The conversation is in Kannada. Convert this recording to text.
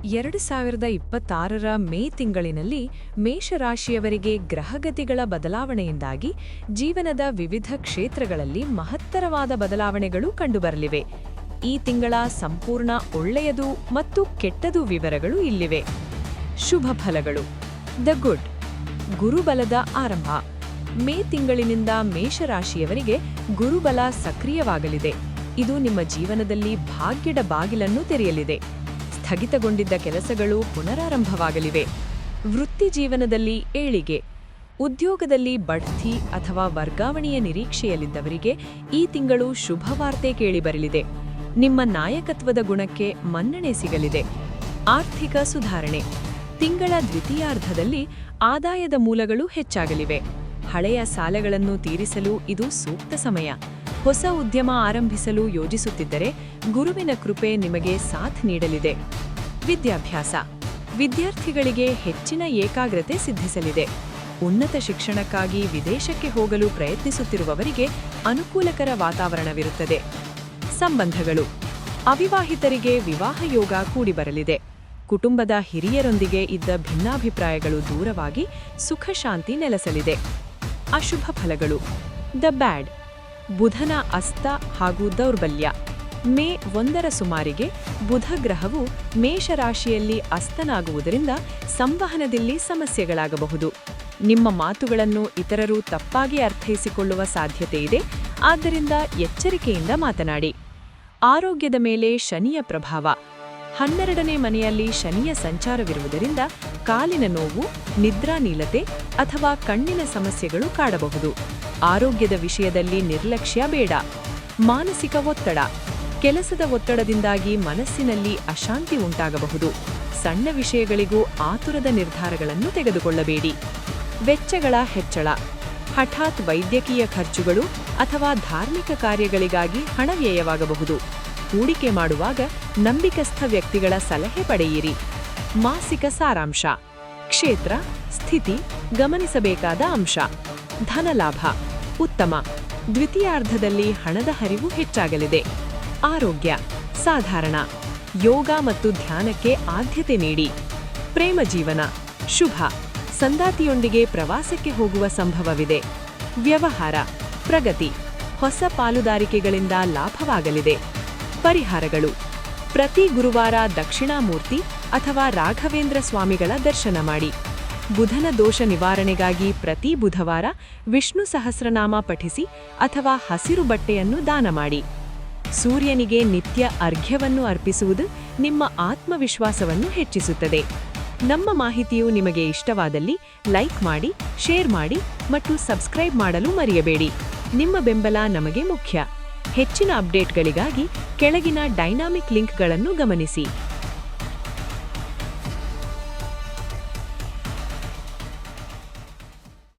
2026ರ ಮೇ ತಿಂಗಳಿನಲ್ಲಿ ಮೇಷರಾಶಿಯವರಿಗೆ ಗ್ರಹಗತಿಗಳ ಬದಲಾವಣೆಯಿಂದಾಗಿ ಜೀವನದ ವಿವಿಧ ಕ್ಷೇತ್ರಗಳಲ್ಲಿ ಮಹತ್ತರವಾದ ಬದಲಾವಣೆಗಳು ಕಂಡುಬರಲಿವೆ. ಈ ತಿಂಗಳ ಸಂಪೂರ್ಣ ಒಳ್ಳೆಯದು ಮತ್ತು ಕೆಟ್ಟದು ವಿವರಗಳು ಇಲ್ಲಿವೆ. ಶುಭ ಫಲಗಳು. The good. ಗುರುಬಲದ ಆರಂಭ. ಮೇ ತಿಂಗಳಿನಿಂದ ಮೇಷರಾಶಿಯವರಿಗೆ ಗುರುಬಲ ಸಕ್ರಿಯವಾಗಲಿದೆ. ಇದು ನಿಮ್ಮ ಜೀವನದಲ್ಲಿ ಭಾಗ್ಯದ ಬಾಗಿಲನ್ನು ತೆರೆಯಲಿದೆ. ಸ್ಥಗಿತಗೊಂಡಿದ್ದ ಕೆಲಸಗಳು ಪುನರಾರಂಭವಾಗಲಿವೆ. ವೃತ್ತಿ ಜೀವನದಲ್ಲಿ ಏಳಿಗೆ. ಉದ್ಯೋಗದಲ್ಲಿ ಬಡ್ತಿ ಅಥವಾ ವರ್ಗಾವಣೆಯ ನಿರೀಕ್ಷೆಯಲ್ಲಿದ್ದವರಿಗೆ ಈ ತಿಂಗಳು ಶುಭವಾರ್ತೆ ಕೇಳಿಬರಲಿದೆ. ನಿಮ್ಮ ನಾಯಕತ್ವದ ಗುಣಕ್ಕೆ ಮನ್ನಣೆ ಸಿಗಲಿದೆ. ಆರ್ಥಿಕ ಸುಧಾರಣೆ. ತಿಂಗಳ ದ್ವಿತೀಯಾರ್ಧದಲ್ಲಿ ಆದಾಯದ ಮೂಲಗಳು ಹೆಚ್ಚಾಗಲಿವೆ. ಹಳೆಯ ಸಾಲಗಳನ್ನು ತೀರಿಸಲು ಇದು ಸೂಕ್ತ ಸಮಯ. ಹೊಸ ಉದ್ಯಮ ಆರಂಭಿಸಲು ಯೋಜಿಸುತ್ತಿದ್ದರೆ ಗುರುವಿನ ಕೃಪೆ ನಿಮಗೆ ಸಾಥ್ ನೀಡಲಿದೆ. ವಿದ್ಯಾಭ್ಯಾಸ. ವಿದ್ಯಾರ್ಥಿಗಳಿಗೆ ಹೆಚ್ಚಿನ ಏಕಾಗ್ರತೆ ಸಿದ್ಧಿಸಲಿದೆ. ಉನ್ನತ ಶಿಕ್ಷಣಕ್ಕಾಗಿ ವಿದೇಶಕ್ಕೆ ಹೋಗಲು ಪ್ರಯತ್ನಿಸುತ್ತಿರುವವರಿಗೆ ಅನುಕೂಲಕರ ವಾತಾವರಣವಿರುತ್ತದೆ. ಸಂಬಂಧಗಳು. ಅವಿವಾಹಿತರಿಗೆ ವಿವಾಹ ಯೋಗ ಕೂಡಿಬರಲಿದೆ. ಕುಟುಂಬದ ಹಿರಿಯರೊಂದಿಗೆ ಇದ್ದ ಭಿನ್ನಾಭಿಪ್ರಾಯಗಳು ದೂರವಾಗಿ ಸುಖ ಶಾಂತಿ ನೆಲೆಸಲಿದೆ. ಅಶುಭ ಫಲಗಳು. The bad. ಬುಧನ ಅಸ್ತ ಹಾಗೂ ದೌರ್ಬಲ್ಯ. ಮೇ 1ರ ಸುಮಾರಿಗೆ ಬುಧ ಗ್ರಹವು ಮೇಷರಾಶಿಯಲ್ಲಿ ಅಸ್ತನಾಗುವುದರಿಂದ ಸಂವಹನದಲ್ಲಿ ಸಮಸ್ಯೆಗಳಾಗಬಹುದು. ನಿಮ್ಮ ಮಾತುಗಳನ್ನು ಇತರರು ತಪ್ಪಾಗಿ ಅರ್ಥೈಸಿಕೊಳ್ಳುವ ಸಾಧ್ಯತೆಯಿದೆ. ಆದ್ದರಿಂದ ಎಚ್ಚರಿಕೆಯಿಂದ ಮಾತನಾಡಿ. ಆರೋಗ್ಯದ ಮೇಲೆ ಶನಿಯ ಪ್ರಭಾವ. 12ನೇ ಮನೆಯಲ್ಲಿ ಶನಿಯ ಸಂಚಾರವಿರುವುದರಿಂದ ಕಾಲಿನ ನೋವು, ನಿದ್ರಾನೀಲತೆ ಅಥವಾ ಕಣ್ಣಿನ ಸಮಸ್ಯೆಗಳು ಕಾಡಬಹುದು. ಆರೋಗ್ಯದ ವಿಷಯದಲ್ಲಿ ನಿರ್ಲಕ್ಷ್ಯ ಬೇಡ. ಮಾನಸಿಕ ಒತ್ತಡ. ಕೆಲಸದ ಒತ್ತಡದಿಂದಾಗಿ ಮನಸ್ಸಿನಲ್ಲಿ ಅಶಾಂತಿ ಉಂಟಾಗಬಹುದು. ಸಣ್ಣ ವಿಷಯಗಳಿಗೂ ಆತುರದ ನಿರ್ಧಾರಗಳನ್ನು ತೆಗೆದುಕೊಳ್ಳಬೇಡಿ. ವೆಚ್ಚಗಳ ಹೆಚ್ಚಳ. ಹಠಾತ್ ವೈದ್ಯಕೀಯ ಖರ್ಚುಗಳು ಅಥವಾ ಧಾರ್ಮಿಕ ಕಾರ್ಯಗಳಿಗಾಗಿ ಹಣ ವ್ಯಯವಾಗಬಹುದು. ಹೂಡಿಕೆ ಮಾಡುವಾಗ ನಂಬಿಕಸ್ಥ ವ್ಯಕ್ತಿಗಳ ಸಲಹೆ ಪಡೆಯಿರಿ. ಮಾಸಿಕ ಸಾರಾಂಶ. ಕ್ಷೇತ್ರ ಸ್ಥಿತಿ ಗಮನಿಸಬೇಕಾದ ಅಂಶ. ಧನಲಾಭ ಉತ್ತಮ. ದ್ವಿತೀಯಾರ್ಧದಲ್ಲಿ ಹಣದ ಹರಿವು ಹೆಚ್ಚಾಗಲಿದೆ. ಆರೋಗ್ಯ ಸಾಧಾರಣ. ಯೋಗ ಮತ್ತು ಧ್ಯಾನಕ್ಕೆ ಆದ್ಯತೆ ನೀಡಿ. ಪ್ರೇಮ ಜೀವನ ಶುಭ. ಸಂಗಾತಿಯೊಂದಿಗೆ ಪ್ರವಾಸಕ್ಕೆ ಹೋಗುವ ಸಂಭವವಿದೆ. ವ್ಯವಹಾರ ಪ್ರಗತಿ. ಹೊಸ ಪಾಲುದಾರಿಕೆಗಳಿಂದ ಲಾಭವಾಗಲಿದೆ. ಪರಿಹಾರಗಳು. ಪ್ರತಿ ಗುರುವಾರ ದಕ್ಷಿಣಾಮೂರ್ತಿ ಅಥವಾ ರಾಘವೇಂದ್ರ ಸ್ವಾಮಿಗಳ ದರ್ಶನ ಮಾಡಿ. ಬುಧನ ದೋಷ ನಿವಾರಣೆಗಾಗಿ ಪ್ರತಿ ಬುಧವಾರ ವಿಷ್ಣು ಸಹಸ್ರನಾಮ ಪಠಿಸಿ ಅಥವಾ ಹಸಿರು ಬಟ್ಟೆಯನ್ನು ದಾನ ಮಾಡಿ. ಸೂರ್ಯನಿಗೆ ನಿತ್ಯ ಅರ್ಘ್ಯವನ್ನು ಅರ್ಪಿಸುವುದು ನಿಮ್ಮ ಆತ್ಮವಿಶ್ವಾಸವನ್ನು ಹೆಚ್ಚಿಸುತ್ತದೆ. ನಮ್ಮ ಮಾಹಿತಿಯು ನಿಮಗೆ ಇಷ್ಟವಾದಲ್ಲಿ ಲೈಕ್ ಮಾಡಿ, ಶೇರ್ ಮಾಡಿ ಮತ್ತು ಸಬ್ಸ್ಕ್ರೈಬ್ ಮಾಡಲು ಮರೆಯಬೇಡಿ. ನಿಮ್ಮ ಬೆಂಬಲ ನಮಗೆ ಮುಖ್ಯ. ಹೆಚ್ಚಿನ ಅಪ್ಡೇಟ್ಗಳಿಗಾಗಿ ಕೆಳಗಿನ ಡೈನಾಮಿಕ್ ಲಿಂಕ್ಗಳನ್ನು ಗಮನಿಸಿ.